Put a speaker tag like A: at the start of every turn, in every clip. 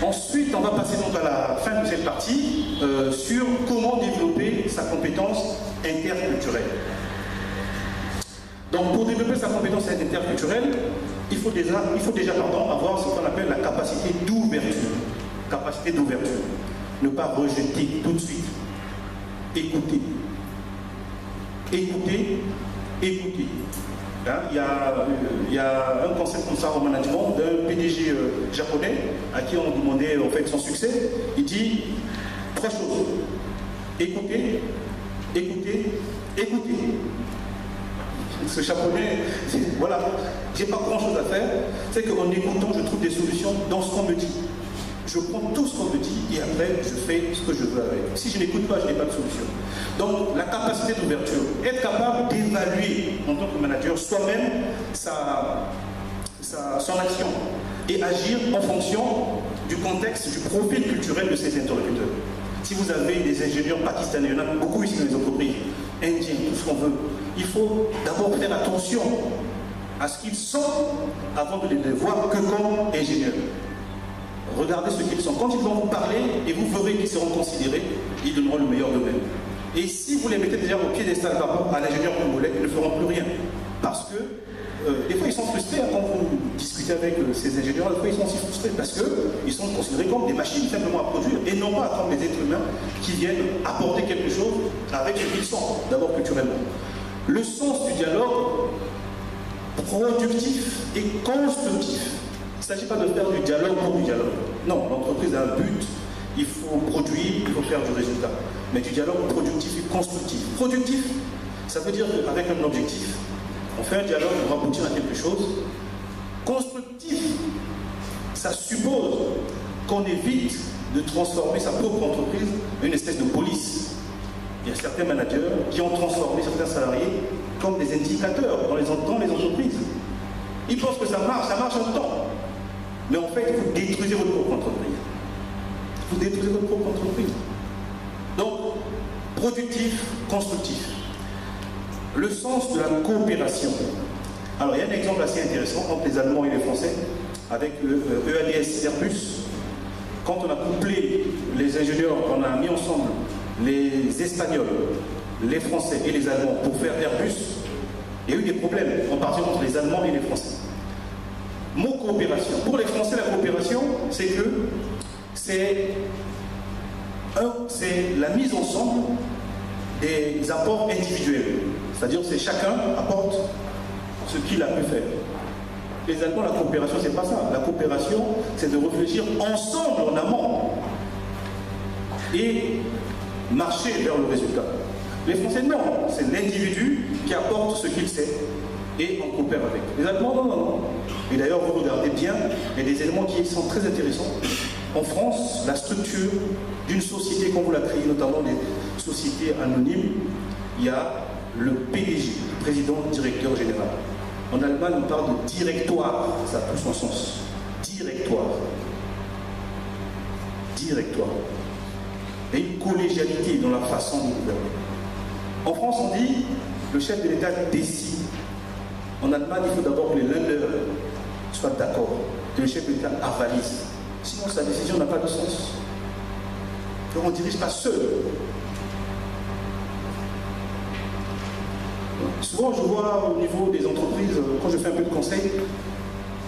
A: Ensuite, on va passer donc à la fin de cette partie sur comment développer sa compétence interculturelle. Donc, pour développer sa compétence interculturelle, il faut déjà avoir ce qu'on appelle la capacité d'ouverture. Capacité d'ouverture. Ne pas rejeter tout de suite. Écouter. Écouter. Écouter. Hein, il y a un concept comme ça au management d'un PDG japonais à qui on demandait en fait son succès. Il dit 3 choses. Écouter, écouter, écouter. Ce japonais, voilà, j'ai pas grand chose à faire. C'est qu'en écoutant, je trouve des solutions dans ce qu'on me dit. Je prends tout ce qu'on me dit et après je fais ce que je veux avec. Si je n'écoute pas, je n'ai pas de solution. Donc la capacité d'ouverture, être capable d'évaluer en tant que manager soi-même son action et agir en fonction du contexte, du profil culturel de ses interlocuteurs. Si vous avez des ingénieurs pakistanais, il y en a beaucoup ici dans les entreprises, indiens, tout ce qu'on veut, il faut d'abord faire attention à ce qu'ils sont avant de les voir que comme ingénieurs. Regardez ce qu'ils sont. Quand ils vont vous parler et vous verrez qu'ils seront considérés, ils donneront le meilleur d'eux-mêmes. Et si vous les mettez déjà au piédestal par rapport à l'ingénieur congolais, ils ne feront plus rien. Parce que des fois ils sont frustrés quand vous discutez avec ces ingénieurs, des fois ils sont aussi frustrés parce qu'ils sont considérés comme des machines simplement à produire et non pas comme des êtres humains qui viennent apporter quelque chose avec ce qu'ils sont, d'abord culturellement. Le sens du dialogue productif et constructif. Il ne s'agit pas de faire du dialogue pour du dialogue. Non, l'entreprise a un but, il faut produire, il faut faire du résultat. Mais du dialogue productif et constructif. Productif, ça veut dire qu'avec un objectif, on fait un dialogue pour aboutir à quelque chose. Constructif, ça suppose qu'on évite de transformer sa propre entreprise en une espèce de police. Il y a certains managers qui ont transformé certains salariés comme des indicateurs dans les entreprises. Ils pensent que ça marche un temps. Mais en fait, vous détruisez votre propre entreprise. Vous détruisez votre propre entreprise. Donc, productif, constructif. Le sens de la coopération. Alors, il y a un exemple assez intéressant entre les Allemands et les Français, avec EADS Airbus. Quand on a couplé les ingénieurs, on a mis ensemble les Espagnols, les Français et les Allemands pour faire Airbus, il y a eu des problèmes, en particulier entre les Allemands et les Français. Mot coopération. Pour les Français, la coopération, c'est que c'est la mise ensemble des apports individuels. C'est-à-dire que chacun apporte ce qu'il a pu faire. Les Allemands, la coopération, c'est pas ça. La coopération, c'est de réfléchir ensemble en amont et marcher vers le résultat. Les Français, non. C'est l'individu qui apporte ce qu'il sait et on coopère avec. Les Allemands, non. Et d'ailleurs, vous regardez bien, il y a des éléments qui sont très intéressants. En France, la structure d'une société, quand vous la créez, notamment des sociétés anonymes, il y a le PDG, président directeur général. En Allemagne, on parle de directoire, ça a plus son sens. Directoire. Directoire. Il y a une collégialité dans la façon de gouverner. En France, on dit le chef de l'État décide. En Allemagne, il faut d'abord que les Länder soient d'accord, que le chef de l'État avalise. Sinon, sa décision n'a pas de sens. Donc, on ne dirige pas seul. Souvent, je vois au niveau des entreprises, quand je fais un peu de conseil,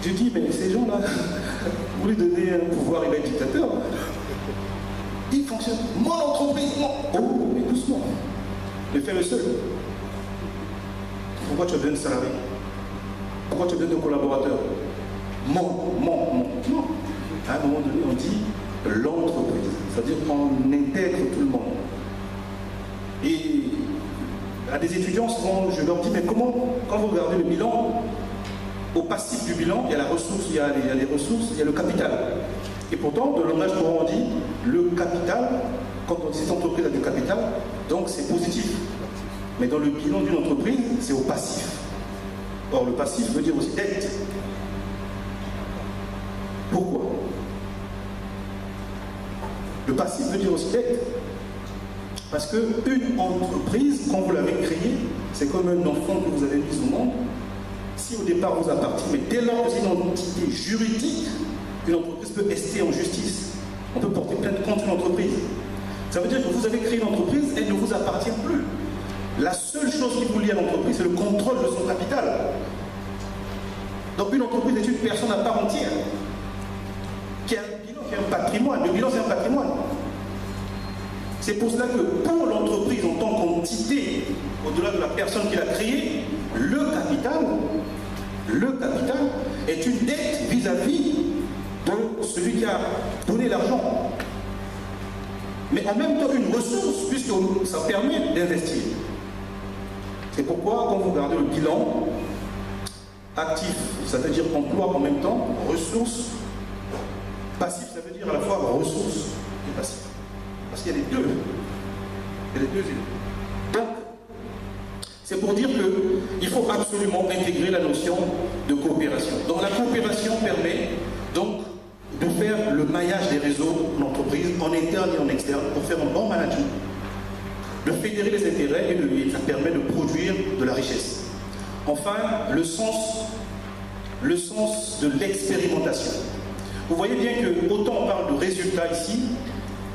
A: je dis, mais ces gens-là, vous lui donnez un pouvoir, il va être dictateur. Il fonctionne. Mon entreprise, non. Oh, mais doucement. Mais fais le seul. Pourquoi tu as besoin de salariés? Pourquoi tu as besoin de collaborateurs? Non. À un moment donné, on dit l'entreprise. C'est-à-dire qu'on intègre tout le monde. Et à des étudiants, souvent, je leur dis, mais comment, quand vous regardez le bilan, au passif du bilan, il y a la ressource, il y a les ressources, il y a le capital. Et pourtant, dans le langage courant, on dit le capital, quand cette entreprise a du capital, donc c'est positif. Mais dans le bilan d'une entreprise, c'est au passif. Or, le passif veut dire aussi dette. Pourquoi? Le passif veut dire aussi dette. Parce qu'une entreprise, quand vous l'avez créée, c'est comme un enfant que vous avez mis au monde. Si au départ vous appartient, mais dès lors que c'est une entité juridique, Une entreprise peut rester en justice. On peut porter plainte contre une entreprise. Ça veut dire que vous avez créé une entreprise, elle ne vous appartient plus. La seule chose qui vous lie à l'entreprise, c'est le contrôle de son capital. Donc une entreprise est une personne à part entière, qui a un bilan, qui a un patrimoine. Le bilan, c'est un patrimoine. C'est pour cela que pour l'entreprise en tant qu'entité, au-delà de la personne qui l'a créée, le capital est une dette vis-à-vis de celui qui a donné l'argent. Mais en même temps une ressource, puisque ça permet d'investir. C'est pourquoi quand vous regardez le bilan, actif, ça veut dire emploi en même temps, ressources, passif, ça veut dire à la fois ressources et passif. Parce qu'il y a les deux. Il y a les deux. Donc, c'est pour dire qu'il faut absolument intégrer la notion de coopération. Donc la coopération permet donc de faire le maillage des réseaux d'entreprise en interne et en externe pour faire un bon management, de fédérer les intérêts et ça permet de produire de la richesse. Enfin, le sens de l'expérimentation. Vous voyez bien que autant on parle de résultats ici,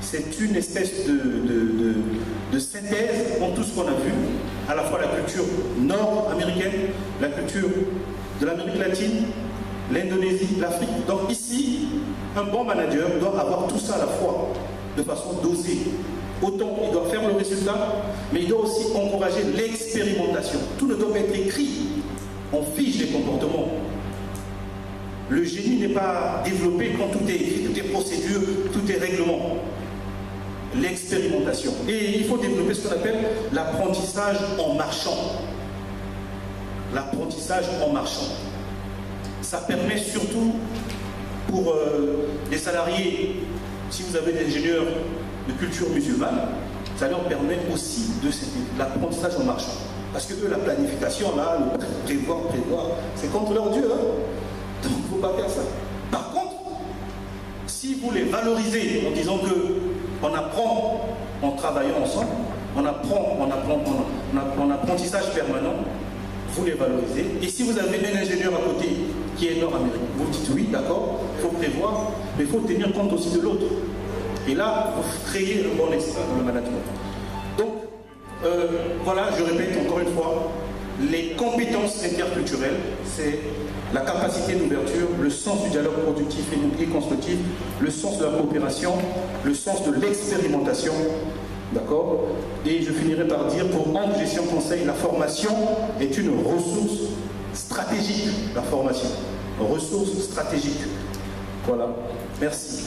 A: c'est une espèce de synthèse en tout ce qu'on a vu, à la fois la culture nord-américaine, la culture de l'Amérique latine, l'Indonésie, l'Afrique. Donc ici, un bon manager doit avoir tout ça à la fois, de façon dosée. Autant il doit faire le résultat, mais il doit aussi encourager l'expérimentation. Tout ne doit pas être écrit. On fiche les comportements. Le génie n'est pas développé quand tout est écrit, tout est procédure, tout est règlement. L'expérimentation. Et il faut développer ce qu'on appelle l'apprentissage en marchant. L'apprentissage en marchant. Ça permet surtout pour les salariés, si vous avez des ingénieurs de culture musulmane, ça leur permet aussi de l'apprentissage en marchant. Parce que eux, la planification, là, le prévoir, c'est contre leur Dieu. Hein. Donc il ne faut pas faire ça. Par contre, si vous les valorisez en disant qu'on apprend en travaillant ensemble, on apprend en apprentissage permanent, vous les valorisez. Et si vous avez un ingénieur à côté qui est nord-américain, vous dites oui, d'accord, il faut prévoir, mais il faut tenir compte aussi de l'autre. Et là, vous créez un bon espace dans le management. Donc, voilà, je répète encore une fois, les compétences interculturelles, c'est la capacité d'ouverture, le sens du dialogue productif et constructif, le sens de la coopération, le sens de l'expérimentation, d'accord? Et je finirai par dire, pour Angle Gestion Conseil, la formation est une ressource stratégique, la formation, ressource stratégique. Voilà, merci.